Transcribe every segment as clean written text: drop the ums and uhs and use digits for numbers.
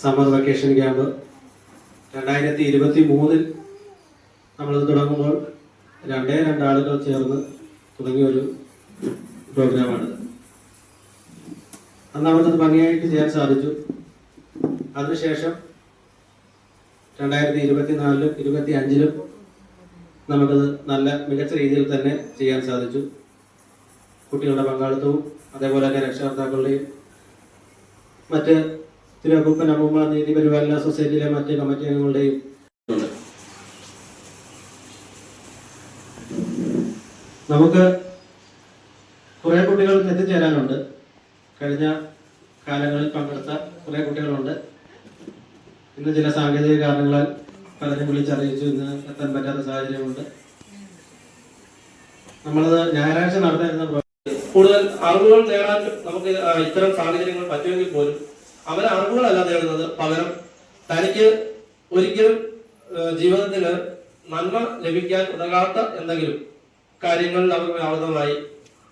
Summer vacation camp 2023 നമ്മളിത് തുടങ്ങുമ്പോൾ 2 ആളുകൾ ചേർന്ന് തുടങ്ങിയ ഒരു പ്രോഗ്രാമാണ്. അന്ന് അവർക്കത് ഭംഗിയായിട്ട് ചെയ്യാൻ സാധിച്ചു. അതിനുശേഷം 2024-ലും 2025-ലും നമുക്കത് നല്ല മികച്ച രീതിയിൽ തന്നെ ചെയ്യാൻ സാധിച്ചു. കുട്ടികളുടെ പങ്കാളിത്തവും അതേപോലെ തന്നെ രക്ഷകർത്താക്കളുടെയും മറ്റ് തിരുവപ്പൻ അമ്മൂമ്മ നീതി പരിപാലന സൊസൈറ്റിയിലെ മറ്റ് കമ്മിറ്റി അംഗങ്ങളുടെയും ഉണ്ട്. നമുക്ക് കുറെ കുട്ടികൾ എത്തിച്ചേരാനുണ്ട്. കഴിഞ്ഞ കാലങ്ങളിൽ പങ്കെടുത്ത കുറെ കുട്ടികളുണ്ട്. ഇന്ന് ചില സാങ്കേതിക കാരണങ്ങളാൽ പലരും വിളിച്ചറിയിച്ചു ഇന്ന് എത്താൻ പറ്റാത്ത സാഹചര്യമുണ്ട്. നമ്മളത് ഞായറാഴ്ച നടത്താനിരുന്ന കൂടുതൽ അറിവുകൾ നേടാൻ നമുക്ക് ഇത്തരം സാഹചര്യങ്ങൾ പറ്റുമെങ്കിൽ പോലും അവരെ അറിവുകളല്ല നേടുന്നത്, പകരം തനിക്ക് ഒരിക്കലും ജീവിതത്തിൽ നന്മ ലഭിക്കാൻ ഉതകാത്ത എന്തെങ്കിലും കാര്യങ്ങളിൽ അവർ വ്യാപൃതമായി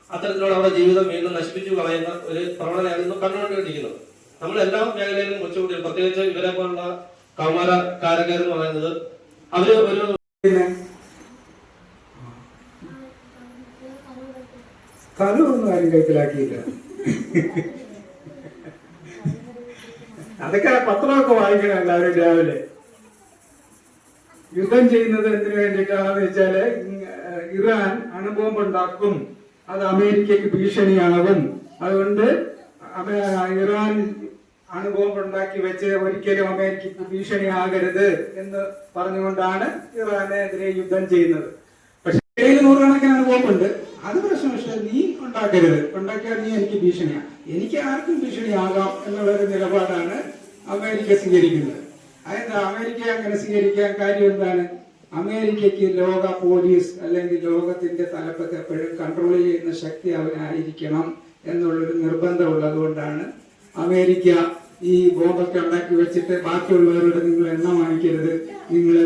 അത്തരത്തിലുള്ള അവരുടെ ജീവിതം വീണ്ടും നശിപ്പിച്ചു കളയുന്ന ഒരു പ്രവണതയാണ് ഇന്ന് കണ്ടുകൊണ്ടിരിക്കുന്നത്. നമ്മൾ എല്ലാ മേഖലയിലും കൊച്ചുകുട്ടികൾ, പ്രത്യേകിച്ച് ഇവരെ പോലുള്ള കൗമാരക്കാരെന്ന് പറയുന്നത് അവര് ഒരു സ്ഥലമൊന്നും ആരും കൈക്കലാക്കിയില്ല. അതൊക്കെ പത്രമൊക്കെ വായിക്കണം എല്ലാവരും രാവിലെ. യുദ്ധം ചെയ്യുന്നത് എന്തിനു വേണ്ടിയിട്ടാണെന്ന് വെച്ചാല് ഇറാൻ അണുബോംബുണ്ടാക്കും, അത് അമേരിക്കക്ക് ഭീഷണിയാകും. അതുകൊണ്ട് ഇറാൻ അണുബോംബുണ്ടാക്കി വെച്ച് ഒരിക്കലും അമേരിക്കക്ക് ഭീഷണിയാകരുത് എന്ന് പറഞ്ഞുകൊണ്ടാണ് ഇറാനെതിരെ യുദ്ധം ചെയ്യുന്നത്. പക്ഷെ 100 അണുബോംബുണ്ട്, അത് പ്രശ്നം. പക്ഷെ നീ ഉണ്ടാക്കരുത്, ഉണ്ടാക്കിയാൽ നീ എനിക്ക് ഭീഷണിയാണ്, എനിക്ക് ആർക്കും ഭീഷണിയാകാം എന്നുള്ളൊരു നിലപാടാണ് അമേരിക്ക സ്വീകരിക്കുന്നത്. അതെന്താ അമേരിക്ക അങ്ങനെ സ്വീകരിക്കാൻ കാര്യം എന്താണ്? അമേരിക്കയ്ക്ക് ലോക പോലീസ് അല്ലെങ്കിൽ ലോകത്തിന്റെ തലപ്പത്ത് എപ്പോഴും കൺട്രോൾ ചെയ്യുന്ന ശക്തി അവനായിരിക്കണം എന്നുള്ളൊരു നിർബന്ധം ഉള്ളതുകൊണ്ടാണ് അമേരിക്ക ഈ ബോംബൊക്കെ ഉണ്ടാക്കി വെച്ചിട്ട് ബാക്കിയുള്ളവരുടെ നിങ്ങൾ എണ്ണം വാങ്ങിക്കരുത്, നിങ്ങൾ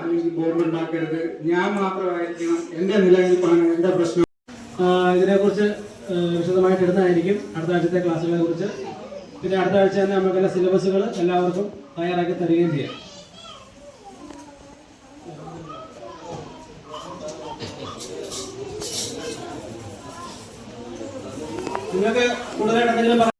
അല്ലെങ്കിൽ ബോംബ് ഉണ്ടാക്കരുത്, ഞാൻ മാത്രമായിരിക്കണം, എന്റെ നിലനിൽപ്പാണ് എന്റെ പ്രശ്നം. ഇതിനെക്കുറിച്ച് വിശദമായിട്ട് ഇടുന്നതായിരിക്കും അടുത്ത ആഴ്ചത്തെ ക്ലാസ്സുകളെ കുറിച്ച്. പിന്നെ അടുത്ത ആഴ്ച തന്നെ നമുക്കെല്ലാം സിലബസുകൾ എല്ലാവർക്കും തയ്യാറാക്കി തരികയും ചെയ്യാം. നിങ്ങൾക്ക് കൂടുതലായിട്ട് എന്തെങ്കിലും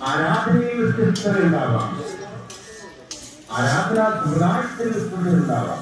ആരാധനയിൽ വ്യത്യസ്തതയുണ്ടാവാം, ആരാധന സമുദായത്തിൽ വ്യത്യസ്തതയുണ്ടാവാം.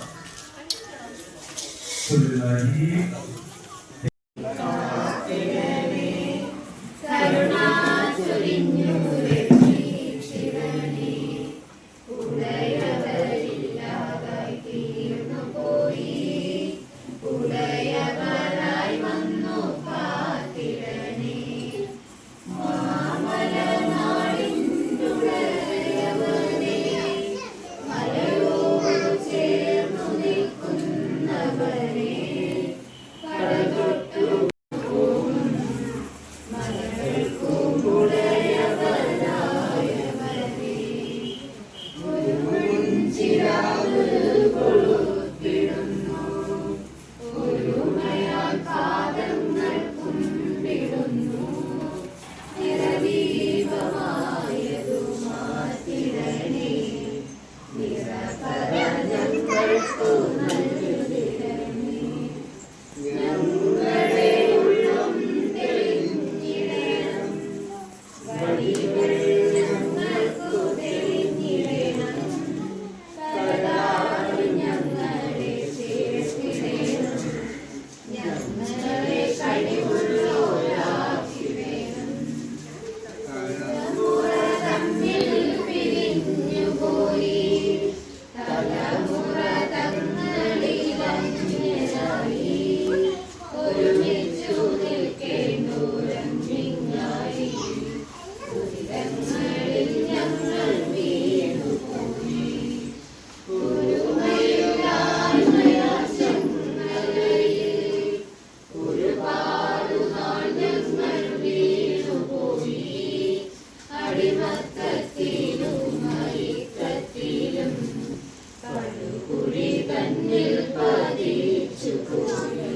മണ്ണിൽ പതിച്ചു പോയി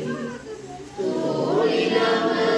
തോളിലമർ